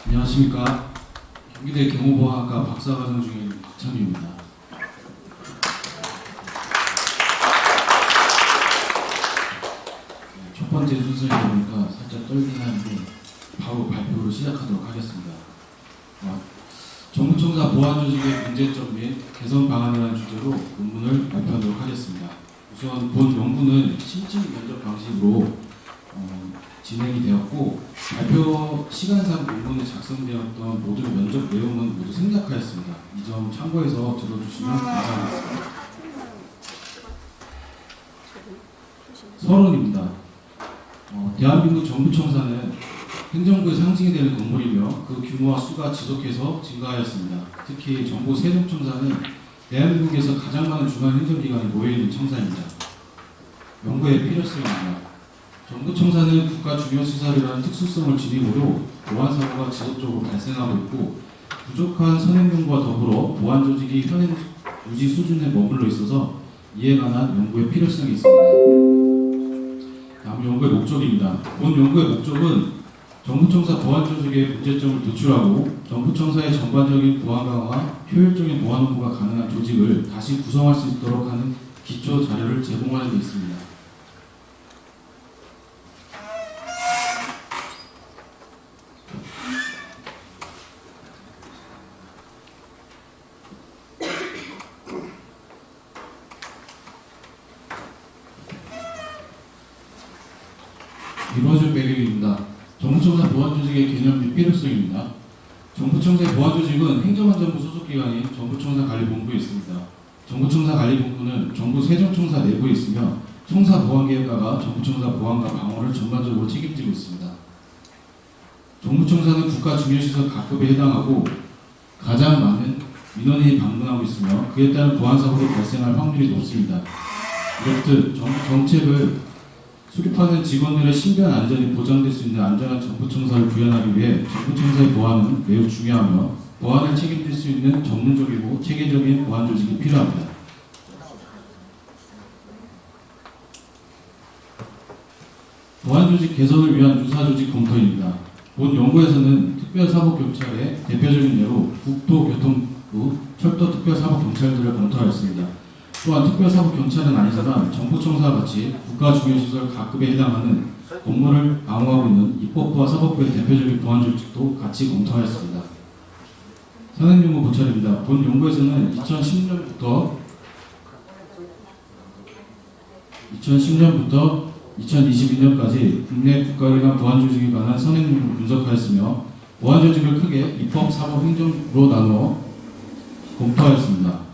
안녕하십니까. 경기대 경호보안학과 박사과정 중인 박찬규입니다. 첫 번째 순서이다 보니까 살짝 떨긴 하는데 바로 발표로 시작하도록 하겠습니다. 정부청사 보안조직의 문제점 및 개선 방안이라는 주제로 논문을 발표하도록 하겠습니다. 우선 본 연구는 심층 면접 방식으로 진행이 되었고, 발표 시간상 논문에 작성되었던 모든 면접 내용은 모두 생략하였습니다. 이 점 참고해서 들어주시면 감사하겠습니다. 서론입니다. 대한민국 정부청사는 행정부의 상징이 되는 건물이며 그 규모와 수가 지속해서 증가하였습니다. 특히 정부 세종청사는 대한민국에서 가장 많은 중앙 행정기관이 모여있는 청사입니다. 연구의 필요성입니다. 정부청사는 국가 중요시설이라는 특수성을 지니고도 보안사고가 지속적으로 발생하고 있고, 부족한 선행정과 더불어 보안조직이 현행 유지 수준에 머물러 있어서 이에 관한 연구의 필요성이 있습니다. 다음 연구의 목적입니다. 본 연구의 목적은 정부청사 보안조직의 문제점을 도출하고 정부청사의 전반적인 보안 강화와 효율적인 보안 업무가 가능한 조직을 다시 구성할 수 있도록 하는 기초 자료를 제공하는 데 있습니다. 이루어진 배경입니다. 정부청사 보안조직의 개념 및 필요성입니다. 정부청사의 보안조직은 행정안전부 소속기관인 정부청사관리본부에 있습니다. 정부청사관리본부는 정부 세종청사 내부에 있으며 청사보안계획과가 정부청사 보안과 방어를 전반적으로 책임지고 있습니다. 정부청사는 국가 중요시설 각급에 해당하고 가장 많은 민원인이 방문하고 있으며 그에 따른 보안사고가 발생할 확률이 높습니다. 이렇듯 정책을 수립하는 직원들의 신변 안전이 보장될 수 있는 안전한 정부청사를 구현하기 위해 정부청사의 보안은 매우 중요하며 보안을 책임질 수 있는 전문적이고 체계적인 보안 조직이 필요합니다. 보안 조직 개선을 위한 유사 조직 검토입니다. 본 연구에서는 특별사법경찰의 대표적인 예로 국토교통부, 철도특별사법경찰들을 검토하였습니다. 또한 특별사법경찰은 아니지만 정부청사와 같이 국가중요시설 각급에 해당하는 건물을 방어하고 있는 입법부와 사법부의 대표적인 보안조직도 같이 검토하였습니다. 산행연구 고찰입니다. 본 연구에서는 2010년부터 2022년까지 국내 국가기관 보안조직에 관한 선행연구를 분석하였으며 보안조직을 크게 입법, 사법, 행정으로 나누어 검토하였습니다.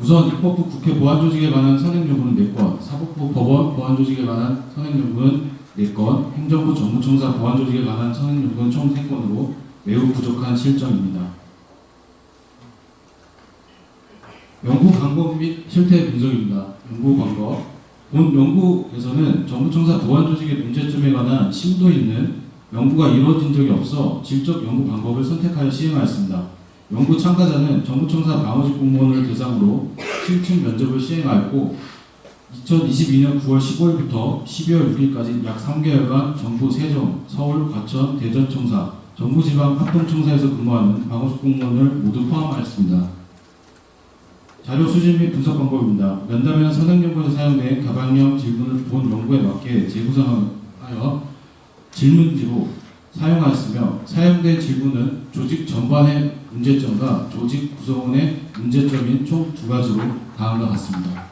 우선 입법부 국회 보안조직에 관한 선행연구는 4건, 사법부 법원 보안조직에 관한 선행연구는 4건, 행정부 정부청사 보안조직에 관한 선행연구는 총 3건으로 매우 부족한 실정입니다. 연구 방법 및 실태 분석입니다. 연구 방법. 본 연구에서는 정부청사 보안조직의 문제점에 관한 심도 있는 연구가 이루어진 적이 없어 질적 연구 방법을 선택하여 시행하였습니다. 연구 참가자는 정부청사 방어직 공무원을 대상으로 심층 면접을 시행하였고 2022년 9월 15일부터 12월 6일까지 약 3개월간 정부 세종, 서울, 과천, 대전청사, 정부지방 합동청사에서 근무하는 방어직 공무원을 모두 포함하였습니다. 자료 수집 및 분석 방법입니다. 면담이나 선행연구에서 사용된 가방형 질문을 본 연구에 맞게 재구성하여 질문지로 사용하였으며 사용된 질문은 조직 전반의 문제점과 조직 구성원의 문제점인 총 2가지로 다음과 같습니다.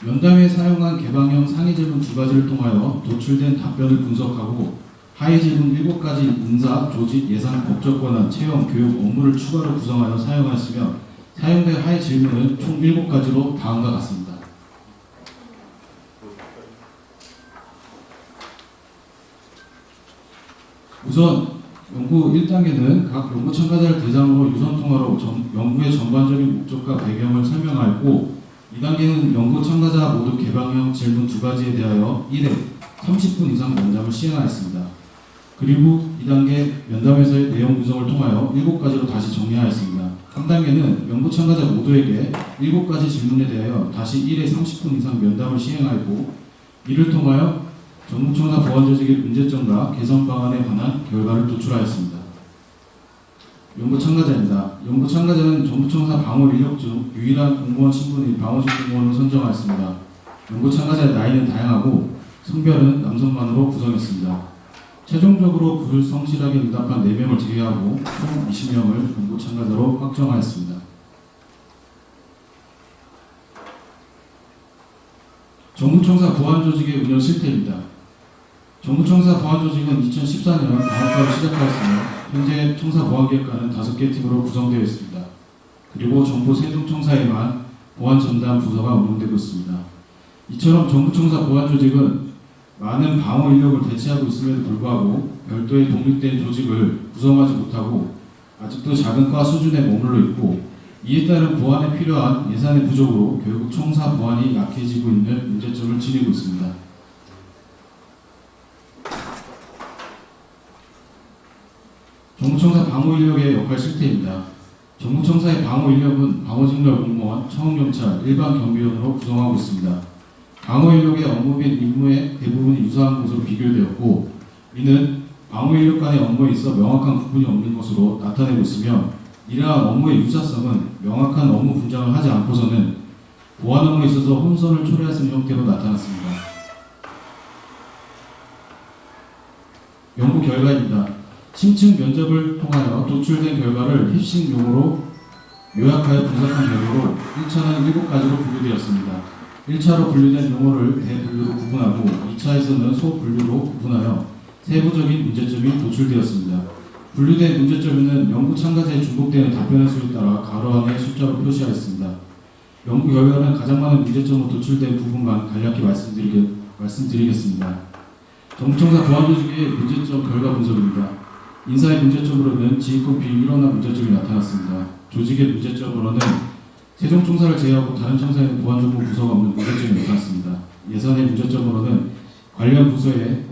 면담에 사용한 개방형 상위 질문 2가지를 통하여 도출된 답변을 분석하고 하위 질문 7가지 인사, 조직, 예산, 법적 권한, 채용, 교육, 업무를 추가로 구성하여 사용하였으며 사용된 하위 질문은 총 7가지로 다음과 같습니다. 우선 연구 1단계는 각 연구 참가자를 대상으로 유선 통화로 연구의 전반적인 목적과 배경을 설명하였고 2단계는 연구 참가자 모두 개방형 질문 2가지에 대하여 1회 30분 이상 면담을 시행하였습니다. 그리고 2단계 면담에서의 내용 구성을 통하여 7가지로 다시 정리하였습니다. 3단계는 연구 참가자 모두에게 7가지 질문에 대하여 다시 1회 30분 이상 면담을 시행하고 이를 통하여 정부청사 보안조직의 문제점과 개선 방안에 관한 결과를 도출하였습니다. 연구 참가자입니다. 연구 참가자는 정부청사 방호 인력 중 유일한 공무원 신분인 방호직 공무원을 선정하였습니다. 연구 참가자의 나이는 다양하고 성별은 남성만으로 구성했습니다. 최종적으로 불성실하게 응답한 4명을 제외하고 총 20명을 연구 참가자로 확정하였습니다. 정부청사 보안조직의 운영 실태입니다. 정부청사 보안조직은 2014년 방어과로 시작하였으며 현재 청사보안기획과는 5개 팀으로 구성되어 있습니다. 그리고 정부 세종청사에만 보안전담 부서가 운영되고 있습니다. 이처럼 정부청사 보안조직은 많은 방어 인력을 대체하고 있음에도 불구하고 별도의 독립된 조직을 구성하지 못하고 아직도 작은 과 수준에 머물러 있고 이에 따른 보안에 필요한 예산의 부족으로 결국 청사 보안이 약해지고 있는 문제점을 지니고 있습니다. 정부청사 방호 인력의 역할 실태입니다. 정부청사의 방호 인력은 방호직렬 공무원, 청원경찰, 일반 경비원으로 구성하고 있습니다. 방호 인력의 업무 및 임무의 대부분이 유사한 것으로 비교되었고 이는 방호 인력 간의 업무에 있어 명확한 구분이 없는 것으로 나타내고 있으며 이러한 업무의 유사성은 명확한 업무 분장을 하지 않고서는 보안 업무에 있어서 혼선을 초래할 수 있는 형태로 나타났습니다. 연구 결과입니다. 심층 면접을 통하여 도출된 결과를 힙식 용어로 요약하여 분석한 결과로 1차는 7가지로 분류되었습니다. 1차로 분류된 용어를 대분류로 구분하고 2차에서는 소분류로 구분하여 세부적인 문제점이 도출되었습니다. 분류된 문제점에는 연구 참가자의 중복되는 답변의 수에 따라 가로 안에 숫자로 표시하였습니다. 연구 결과는 가장 많은 문제점으로 도출된 부분만 간략히 말씀드리겠습니다. 정부청사 보안조직의 문제점 결과 분석입니다. 인사의 문제점으로는 지휘권 비밀원화 문제점이 나타났습니다. 조직의 문제점으로는 세종청사를 제외하고 다른 청사에는 보안정보 부서가 없는 문제점이 나타났습니다. 예산의 문제점으로는 관련 부서의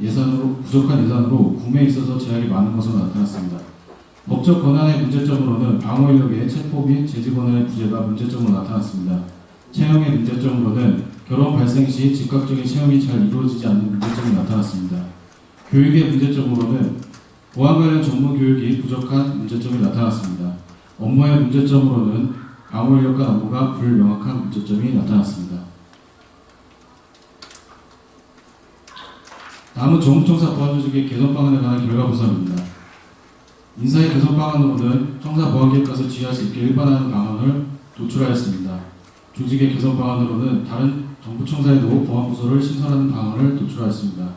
부족한 예산으로 구매에 있어서 제약이 많은 것으로 나타났습니다. 법적 권한의 문제점으로는 방어 인력의 체포 및 제지 권한의 부재가 문제점으로 나타났습니다. 채용의 문제점으로는 결혼 발생 시 즉각적인 채용이 잘 이루어지지 않는 문제점이 나타났습니다. 교육의 문제점으로는 보안 관련 전문 교육이 부족한 문제점이 나타났습니다. 업무의 문제점으로는 방어 인력 간 업무가 불명확한 문제점이 나타났습니다. 다음은 정부청사 보안조직의 개선 방안에 관한 결과 분석입니다. 인사의 개선 방안으로는 청사 보안계획과서 지휘할 수 있게 일반화하는 방안을 도출하였습니다. 조직의 개선 방안으로는 다른 정부청사에도 보안부서를 신설하는 방안을 도출하였습니다.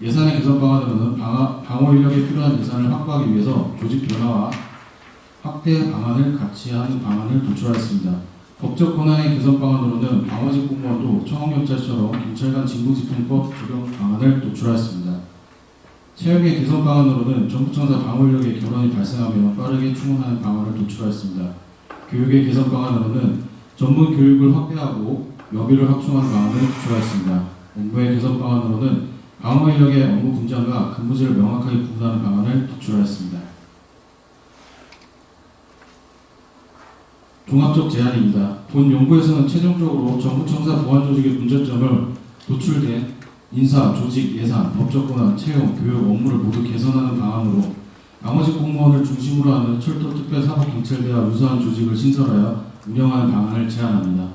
예산의 개선 방안으로는 방어 인력에 필요한 예산을 확보하기 위해서 조직 변화와 확대 방안을 같이 하는 방안을 도출하였습니다. 법적 권한의 개선 방안으로는 방어직 공무원도 청원경찰처럼 경찰관 직무집행법 적용 방안을 도출하였습니다. 채용의 개선 방안으로는 정부청사 방어 인력의 결혼이 발생하며 빠르게 충원하는 방안을 도출하였습니다. 교육의 개선 방안으로는 전문 교육을 확대하고 여비를 확충하는 방안을 도출하였습니다. 업무의 개선 방안으로는 방어 인력의 업무 분장과 근무지를 명확하게 구분하는 방안을 도출하였습니다. 종합적 제안입니다. 본 연구에서는 최종적으로 정부청사 보안조직의 문제점을 도출된 인사, 조직, 예산, 법적 권한, 채용, 교육, 업무를 모두 개선하는 방안으로 방어직 공무원을 중심으로 하는 철도특별사법경찰대와 유사한 조직을 신설하여 운영하는 방안을 제안합니다.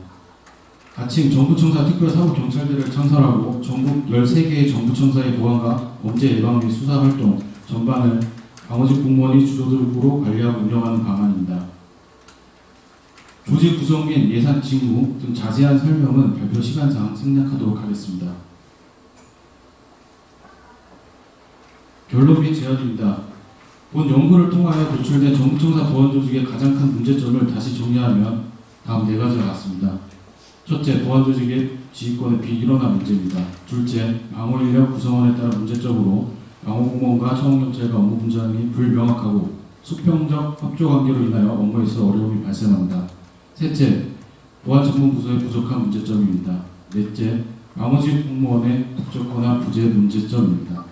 가칭 정부청사 특별사법경찰대를 창설하고 전국 13개의 정부청사의 보안과 범죄 예방 및 수사활동 전반을 방어직 공무원이 주도적으로 관리하고 운영하는 방안입니다. 조직 구성 및 예산 직무 등 자세한 설명은 발표 시간상 생략하도록 하겠습니다. 결론 및 제안입니다. 본 연구를 통하여 도출된 정부청사 보안조직의 가장 큰 문제점을 다시 정리하면 다음 4가지가 같습니다. 첫째, 보안조직의 지휘권의 비일원화 문제입니다. 둘째, 방어인력 구성원에 따른 문제점으로 방어공무원과 청원경찰과 업무 분장이 불명확하고 수평적 협조관계로 인하여 업무에서 어려움이 발생합니다. 셋째, 보안전문부서의 부족한 문제점입니다. 넷째, 방어직 공무원의 법적 권한 부재 문제점입니다.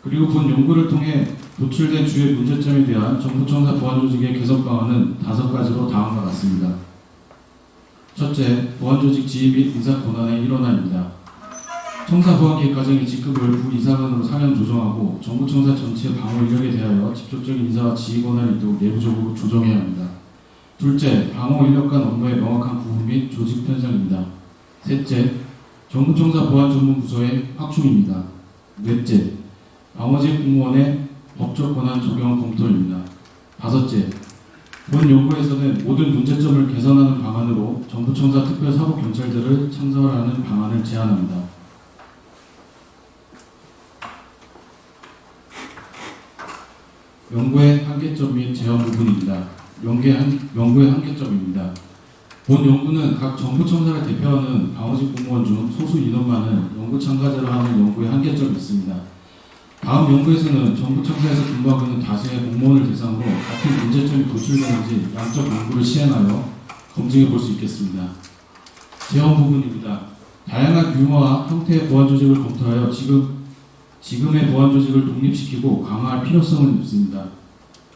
그리고 본 연구를 통해 도출된 주요 문제점에 대한 정부청사 보안조직의 개선 방안은 5가지로 다음과 같습니다. 첫째, 보안조직 지휘 및 인사 권한의 일원화입니다. 청사 보안계획 과정의 직급을 부이사관으로 상향 조정하고 정부청사 전체 방어 인력에 대하여 직접적인 인사와 지휘 권한이 있도록 내부적으로 조정해야 합니다. 둘째, 방어 인력 간 업무의 명확한 구분 및 조직 편성입니다. 셋째, 정부청사 보안전문부서의 확충입니다. 넷째, 방어직 공무원의 법적 권한 적용 검토입니다. 다섯째, 본 연구에서는 모든 문제점을 개선하는 방안으로 정부청사 특별사법경찰대를 창설하는 방안을 제안합니다. 연구의 한계점 및 제한 부분입니다. 연구의 한계점입니다. 본 연구는 각 정부청사를 대표하는 방어직 공무원 중 소수 인원만은 연구 참가자로 하는 연구의 한계점이 있습니다. 다음 연구에서는 정부청사에서 근무하고 있는 다수의 공무원을 대상으로 같은 문제점이 도출되는지 양적 연구를 시행하여 검증해 볼 수 있겠습니다. 제한 부분입니다. 다양한 규모와 형태의 보안조직을 검토하여 지금의 보안조직을 독립시키고 강화할 필요성을 묻습니다.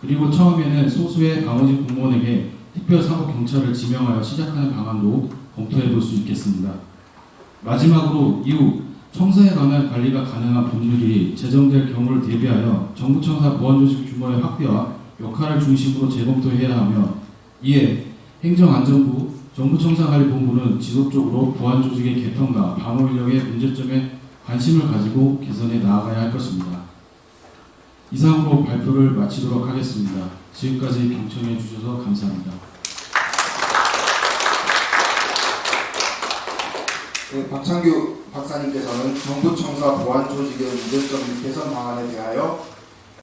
그리고 처음에는 소수의 방어직 공무원에게 특별사법경찰을 지명하여 시작하는 방안도 검토해 볼 수 있겠습니다. 마지막으로 이후 청사에 관한 관리가 가능한 법률이 제정될 경우를 대비하여 정부청사 보안조직 규모의 확대와 역할을 중심으로 재검토해야 하며, 이에 행정안전부, 정부청사관리본부는 지속적으로 보안조직의 개편과 방어인력의 문제점에 관심을 가지고 개선해 나아가야 할 것입니다. 이상으로 발표를 마치도록 하겠습니다. 지금까지 경청해 주셔서 감사합니다. 네, 박창규 박사님께서는 정부청사 보안조직의 문제점 및 개선 방안에 대하여